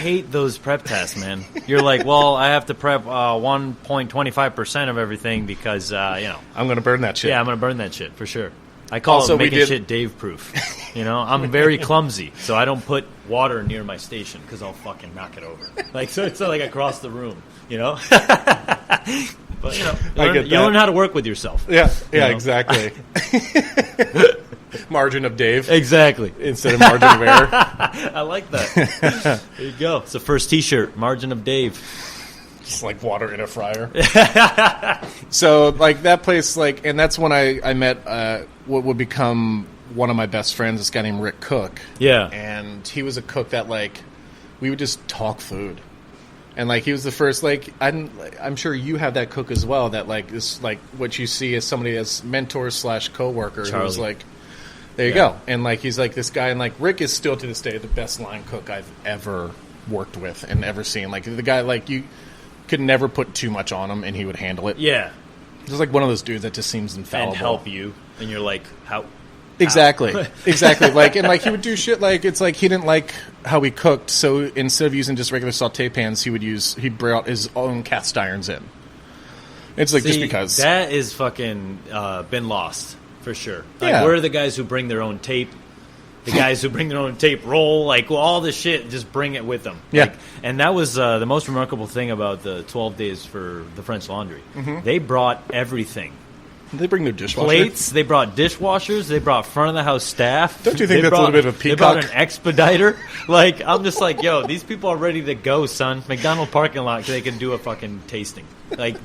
hate those prep tests, man. You're like, well, I have to prep 1.25% of everything because, I'm going to burn that shit. Yeah, I'm going to burn that shit for sure. I call it making shit Dave-proof. I'm very clumsy, so I don't put water near my station because I'll fucking knock it over. So it's not like across the room, But, you learn how to work with yourself. Yeah, exactly. Margin of Dave. Exactly. Instead of margin of error. I like that. There you go. It's the first T-shirt, Margin of Dave. Just like water in a fryer. So, that place, and that's when I met what would become one of my best friends, this guy named Rick Cook. Yeah. And he was a cook that, we would just talk food. And, he was the first, I'm sure you have that cook as well, that, this, what you see as somebody as mentor / coworker who was there you go. And, he's, this guy, and, Rick is still to this day the best line cook I've ever worked with and ever seen. The guy, you could never put too much on him and he would handle it. Yeah. He's, one of those dudes that just seems infallible. And help you. And you're like, how? Exactly. Exactly. And he would do shit it's he didn't like how we cooked, so instead of using just regular saute pans, he brought his own cast irons in. It's just because that is fucking been lost for sure. Yeah. We're the guys who bring their own tape, the guys who bring their own tape roll, all this shit, just bring it with them. Yeah. And that was the most remarkable thing about the 12 days for the French Laundry. Mm-hmm. They brought everything. Did they bring their dishwasher? Plates. They brought dishwashers. They brought front of the house staff. Don't you think that's a little bit of a peacock? They brought an expediter. I'm just yo, these people are ready to go, son. McDonald's parking lot, they can do a fucking tasting.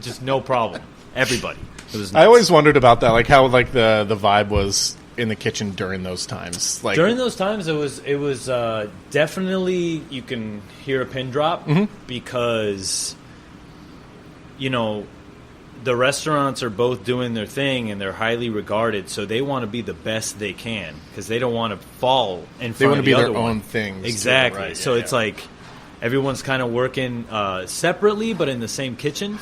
Just no problem. Everybody. It was nuts. I always wondered about that, how the vibe was in the kitchen during those times. During those times, it was definitely, you can hear a pin drop because, the restaurants are both doing their thing and they're highly regarded, so they want to be the best they can because they don't want to fall in front of the other one. They want to be their own things. Exactly. Too, right? So it's everyone's kind of working separately but in the same kitchen,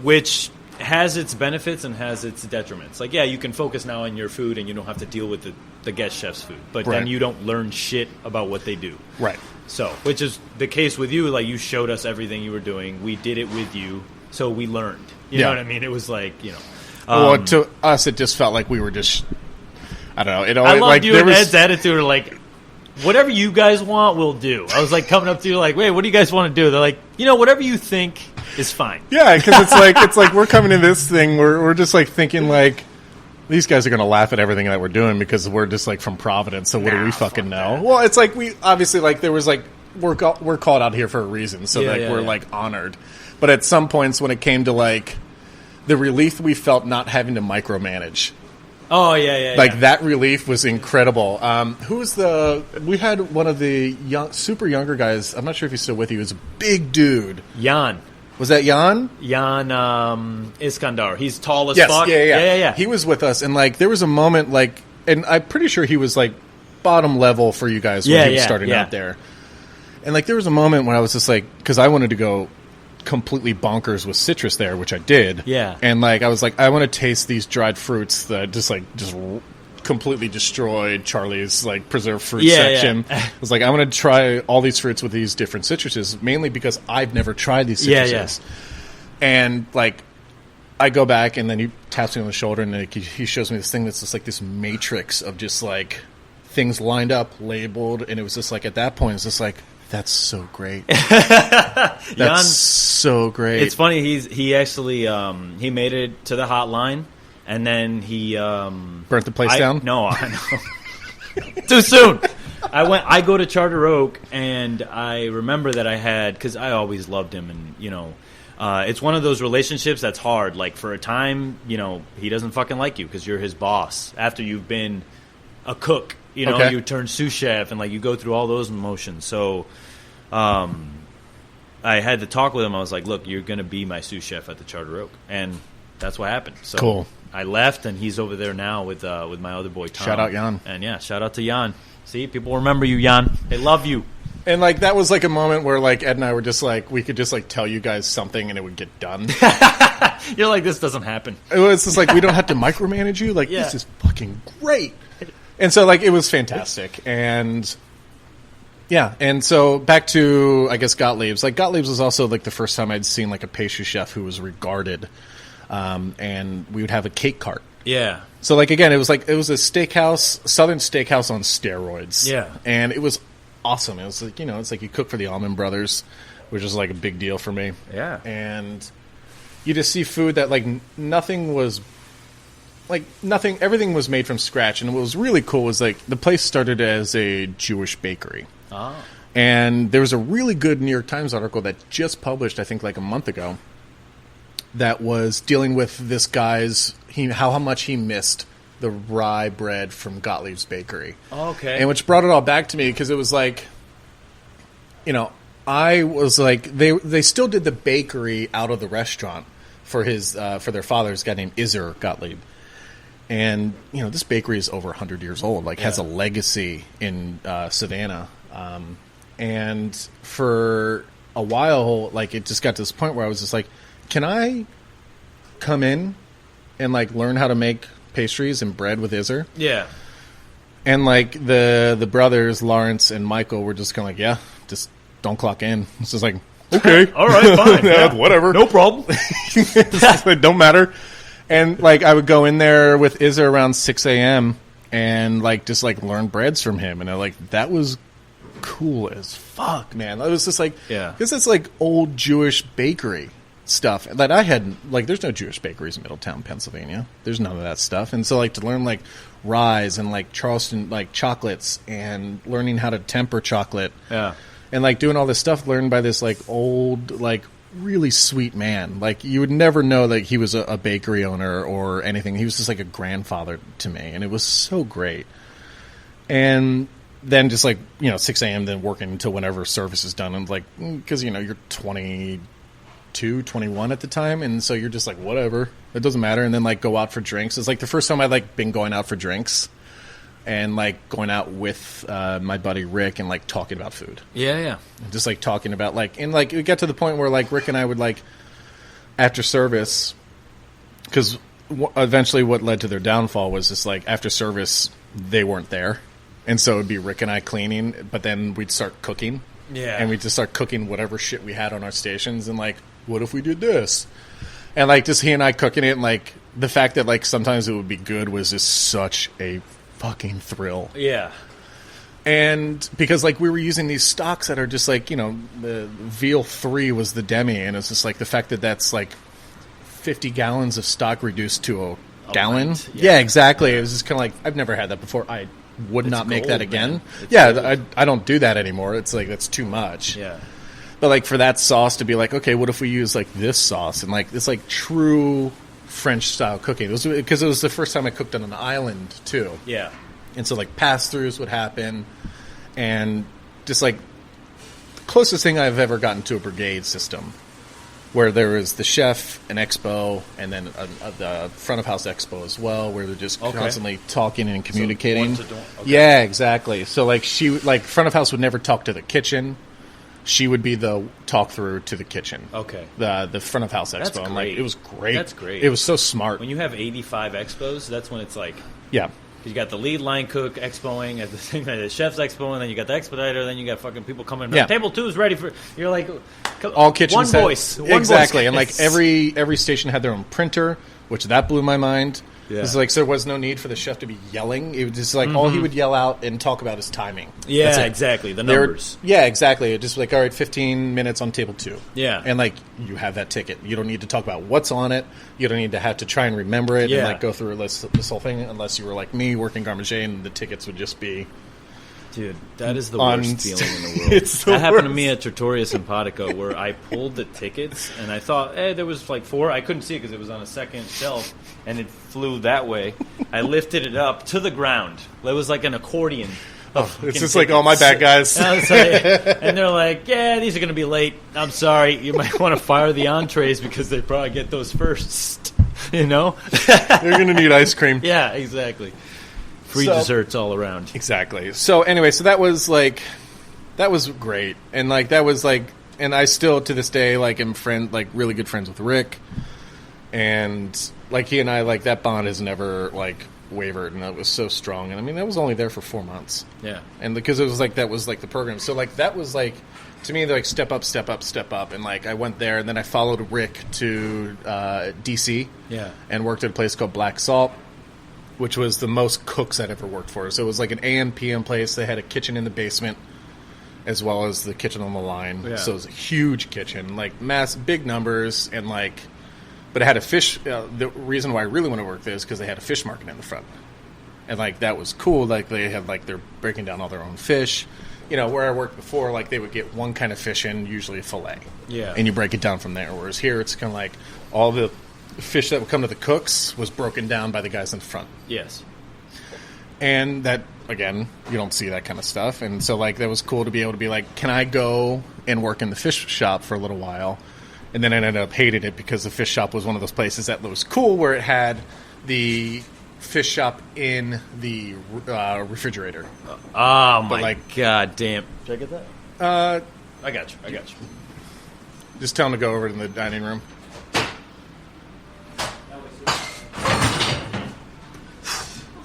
which has its benefits and has its detriments. You can focus now on your food and you don't have to deal with the guest chef's food, but then you don't learn shit about what they do. Right. So, which is the case with you. You showed us everything you were doing. We did it with you, so we learned. You know what I mean? It was well, to us, it just felt like we were just, I don't know. It always, I loved you and Ed's attitude of whatever you guys want, we'll do. I was coming up to you wait, what do you guys want to do? They're like, whatever you think is fine. Yeah, because it's we're coming to this thing, we're just thinking these guys are going to laugh at everything that we're doing because we're just from Providence, so what do we fucking know? That. Well, it's we obviously there was we're called out here for a reason, so we're honored. But at some points when it came to the relief we felt not having to micromanage. Oh yeah. That relief was incredible. We had one of the super younger guys. I'm not sure if he's still with you. He was a big dude. Jan. Was that Jan? Jan Iskandar. He's tall as yes, fuck. Yeah. He was with us, and there was a moment and I'm pretty sure he was bottom level for you guys when he was starting out there. And there was a moment when I was just because I wanted to go completely bonkers with citrus there, which I did. Yeah. And I was I want to taste these dried fruits that just completely destroyed Charlie's preserved fruit section. Yeah. I was I want to try all these fruits with these different citruses, mainly because I've never tried these citruses. Yeah. And I go back and then he taps me on the shoulder and he shows me this thing that's just this matrix of just things lined up, labeled, and it was just at that point it's just that's so great. That's Jan, so great. It's funny. He actually he made it to the hotline. And then he burnt the place down? No, I know. Too soon. I go to Charter Oak, and I remember that I had, because I always loved him, and it's one of those relationships that's hard. For a time, he doesn't fucking like you because you're his boss. After you've been a cook, you turn sous chef, and you go through all those emotions. So, I had to talk with him. I was like, "Look, you're going to be my sous chef at the Charter Oak," and that's what happened. So cool. I left, and he's over there now with my other boy, Tom. Shout out, Jan. And, shout out to Jan. See, people remember you, Jan. They love you. And, that was, a moment where, Ed and I were just, we could just, tell you guys something, and it would get done. You're this doesn't happen. It was just, we don't have to micromanage you. This is fucking great. And so, it was fantastic. And Yeah, and so back to, I guess, Gottlieb's. Like, Gottlieb's was also, like, the first time I'd seen, like, a pastry chef who was regarded. And we would have a cake cart. Yeah. So, like, again, it was a steakhouse, Southern steakhouse on steroids. Yeah. And it was awesome. It was, like, you know, it's like you cook for the Allman Brothers, which is, like, a big deal for me. Yeah. And you just see food that, like, everything was made from scratch. And what was really cool was, like, the place started as a Jewish bakery. Oh. And there was a really good New York Times article that just published, I think, like a month ago, that was dealing with this guy's, how much he missed the rye bread from Gottlieb's Bakery. Okay. And which brought it all back to me, because it was like, you know, I was like, they still did the bakery out of the restaurant for their father's guy named Isser Gottlieb. And, you know, this bakery is over 100 years old, like, has a legacy in Savannah. And for a while, like, it just got to this point where I was just like, can I come in and, like, learn how to make pastries and bread with Isser? Yeah. And, like, the brothers, Lawrence and Michael, were just kind of like, yeah, just don't clock in. It's just like, okay. All right, fine. Yeah, whatever. No problem. It don't matter. And, like, I would go in there with Isser around 6 a.m. and, like, just, like, learn breads from him. And, that was cool as fuck, man. It was just, like, because it's, like, old Jewish bakery stuff that I had, like, there's no Jewish bakeries in Middletown, Pennsylvania. There's none of that stuff. And so, like, to learn, like, ryes and, like, Charleston, like, chocolates and learning how to temper chocolate. Yeah. And, like, doing all this stuff learned by this, like, old, like, really sweet man. Like, you would never know that he was a bakery owner or anything. He was just, like, a grandfather to me. And it was so great. And then just, like, you know, 6 a.m. then working until whenever service is done. And, like, because, you know, you're 22, 21 at the time. And so you're just like, whatever. It doesn't matter. And then, like, go out for drinks. It's, like, the first time I'd, like, been going out for drinks. And, like, going out with my buddy Rick and, like, talking about food. Yeah, yeah. And just, like, talking about, like... And, like, it got to the point where, like, Rick and I would, like, after service... Because eventually what led to their downfall was just, like, after service, they weren't there. And so it would be Rick and I cleaning, but then we'd start cooking. Yeah. And we'd just start cooking whatever shit we had on our stations. And, like, what if we did this? And, like, just he and I cooking it. And, like, the fact that, like, sometimes it would be good was just such a... fucking thrill. Yeah. And because, like, we were using these stocks that are just, like, you know, the Veal 3 was the demi, and it's just, like, the fact that that's, like, 50 gallons of stock reduced to a gallon. Pint. Yeah, exactly. It was just kind of like, I've never had that before. I would not make that again. I don't do that anymore. It's, like, that's too much. Yeah. But, like, for that sauce to be like, okay, what if we use, like, this sauce? And, like, this, like, true... French-style cooking. It was because it was the first time I cooked on an island, too. Yeah. And so, like, pass-throughs would happen. And just, like, the closest thing I've ever gotten to a brigade system where there was the chef, an expo, and then the front-of-house expo as well, where they're just constantly talking and communicating. So okay. Yeah, exactly. So, like, front-of-house would never talk to the kitchen. She would be the talk through to the kitchen. Okay. The front of house expo. That's I'm like, great. it was great. That's great. It was so smart. When you have 85 expos, that's when it's like... Yeah. You got the lead line cook expoing at the same time, the chef's expoing, then you got the expediter, then you got fucking people coming. Yeah. Table 2 is ready for... You're like... All kitchens One voice. Exactly. And, like, Yes. every station had their own printer, which that blew my mind. Yeah. It's like, so there was no need for the chef to be yelling. It was just like, all he would yell out and talk about is timing. Yeah, exactly. The numbers. Yeah, exactly. It just like, all right, 15 minutes on table 2. Yeah. And, like, you have that ticket. You don't need to talk about what's on it. You don't need to have to try and remember it and, like, go through this whole thing, unless you were like me working Garmager and the tickets would just be... Dude, that is the worst feeling in the world. That happened to me at Trattoria Simpatico, where I pulled the tickets, and I thought, there was like 4. I couldn't see it because it was on a second shelf, and it flew that way. I lifted it up to the ground. It was like an accordion. It's just like, oh, my bad, guys. And they're like, yeah, these are going to be late. I'm sorry. You might want to fire the entrees because they probably get those first. You know? They're going to need ice cream. Yeah, exactly. Free desserts all around. Exactly. So anyway, that was great. And like that was like, and I still to this day like am really good friends with Rick. And like he and I, like that bond has never like wavered, and that was so strong. And I mean, that was only there for 4 months. Yeah. And because it was like, that was like the program. So like, that was like, to me, they're like step up, step up, step up. And like, I went there, and then I followed Rick to DC. Yeah. And worked at a place called Black Salt, which was the most cooks I'd ever worked for. So it was like an AM, PM place. They had a kitchen in the basement, as well as the kitchen on the line. Yeah. So it was a huge kitchen, like big numbers, and like, but it had a fish. The reason why I really want to work there is because they had a fish market in the front, and like that was cool. Like they had like they're breaking down all their own fish. You know, where I worked before, like they would get one kind of fish in, usually a fillet. Yeah. And you break it down from there. Whereas here, it's kind of like all the fish that would come to the cooks was broken down by the guys in the front. Yes. And that, again, you don't see that kind of stuff. And so, like, that was cool to be able to be like, can I go and work in the fish shop for a little while? And then I ended up hating it because the fish shop was one of those places that was cool where it had the fish shop in the refrigerator. Oh, my like, God damn. Should I get that? I got you. Just tell them to go over to the dining room.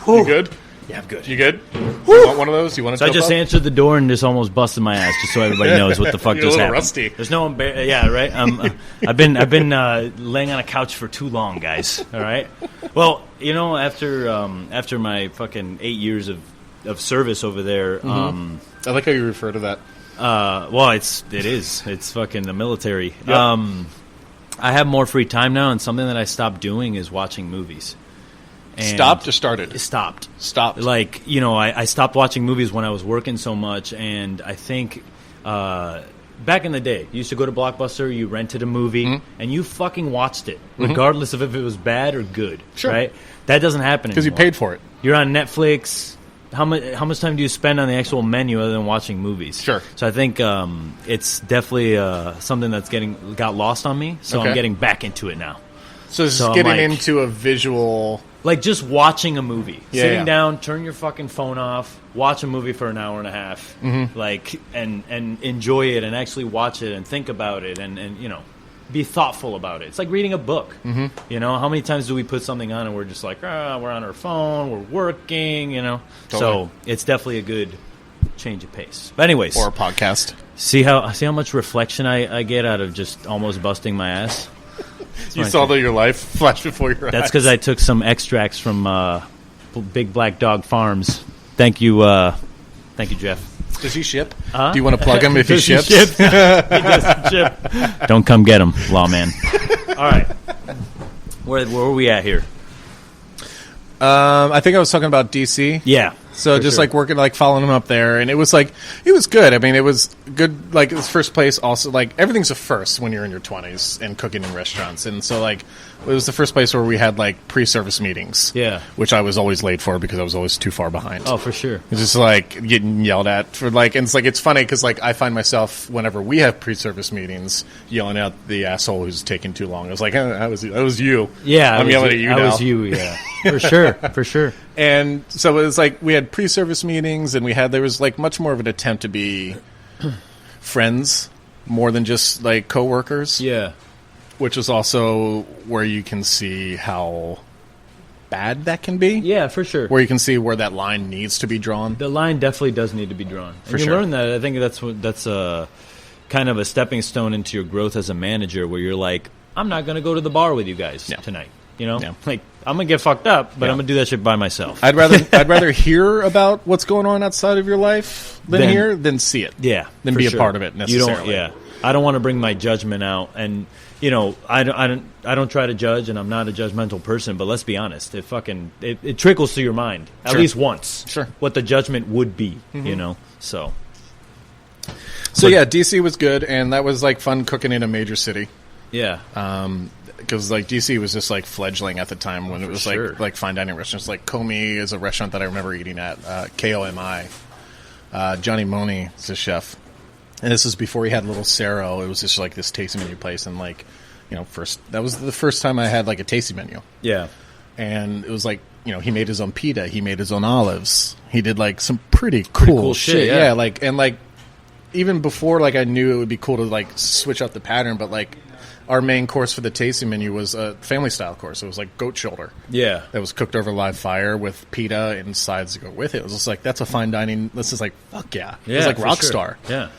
You good? Yeah, I'm good. You good? You want one of those? You want to? So I just answered the door and just almost busted my ass, just so everybody knows what the fuck You're just a little happened. rusty. There's no yeah, right. I've been laying on a couch for too long, guys. All right. Well, you know, after my fucking 8 years of service over there, I like how you refer to that. well, it's fucking the military. Yep. I have more free time now, and something that I stopped doing is watching movies. And Stopped or started? Stopped. Stopped. You know, I stopped watching movies when I was working so much, and I think back in the day, you used to go to Blockbuster, you rented a movie, and you fucking watched it, regardless of if it was bad or good. Sure. Right? That doesn't happen anymore. Because you paid for it. You're on Netflix. How much time do you spend on the actual menu other than watching movies? Sure. So I think it's definitely something that's got lost on me, so Okay. I'm getting back into it now. So it's So I'm getting like- into a visual... Like just watching a movie, Yeah, sitting yeah. down, turn your fucking phone off, watch a movie for an hour and a half, like and enjoy it and actually watch it and think about it and you know, be thoughtful about it. It's like reading a book. You know, how many times do we put something on and we're just like, we're on our phone, we're working, you know? Totally. So it's definitely a good change of pace. But anyways, Or a podcast. see how much reflection I get out of just almost busting my ass. You saw your life flash before your eyes. That's because I took some extracts from Big Black Dog Farms. Thank you, Jeff. Does he ship? Huh? Do you want to plug him if he Does ships? He doesn't ship. Don't come get him, lawman. All right, where were we at here? I think I was talking about DC. Yeah. So for just sure. like working, like following him up there, and it was good. I mean, it was good. Like it was first place. Also, like everything's a first when you're in your 20s and cooking in restaurants, and so like it was the first place where we had like pre-service meetings. Yeah. which I was always late for because I was always too far behind. Oh, for sure. It's just like getting yelled at for like, and it's like it's funny because like I find myself whenever we have pre-service meetings yelling at the asshole who's taking too long. I was like, that was you. Yeah, I'm yelling at you now. I was you. Yeah, for sure, for sure. And so it was like we had pre-service meetings, and there was like much more of an attempt to be friends more than just like coworkers. Yeah. Which is also where you can see how bad that can be. Yeah, for sure. Where you can see where that line needs to be drawn. The line definitely does need to be drawn. And For you sure. learn that. I think that's a kind of a stepping stone into your growth as a manager, where you're like, I'm not going to go to the bar with you guys tonight. You know, like I'm gonna get fucked up, but I'm gonna do that shit by myself. I'd rather hear about what's going on outside of your life than see it. Yeah, than for be sure. a part of it necessarily. I don't want to bring my judgment out, and you know, I don't try to judge, and I'm not a judgmental person. But let's be honest, it trickles through your mind at Sure. least once. Sure. What the judgment would be, you know. So yeah, DC was good, and that was like fun cooking in a major city. yeah, Because like DC was just like fledgling at the time when it was sure. like fine dining restaurants. Like Comey is a restaurant that I remember eating at. KOMI. Johnny Money is a chef, and this was before he had Little Cerro. It was just like this tasting menu place, and like that was the first time I had like a tasting menu. yeah. And it was like, he made his own pita, he made his own olives, he did like some pretty cool cool shit, shit. yeah. Like even before like I knew it would be cool to like switch up the pattern, but like our main course for the tasting menu was a family style course. It was like goat shoulder. Yeah. That was cooked over live fire with pita and sides to go with it. It was just like, that's a fine dining. This is like, fuck yeah. It was like for rock sure. star. Yeah.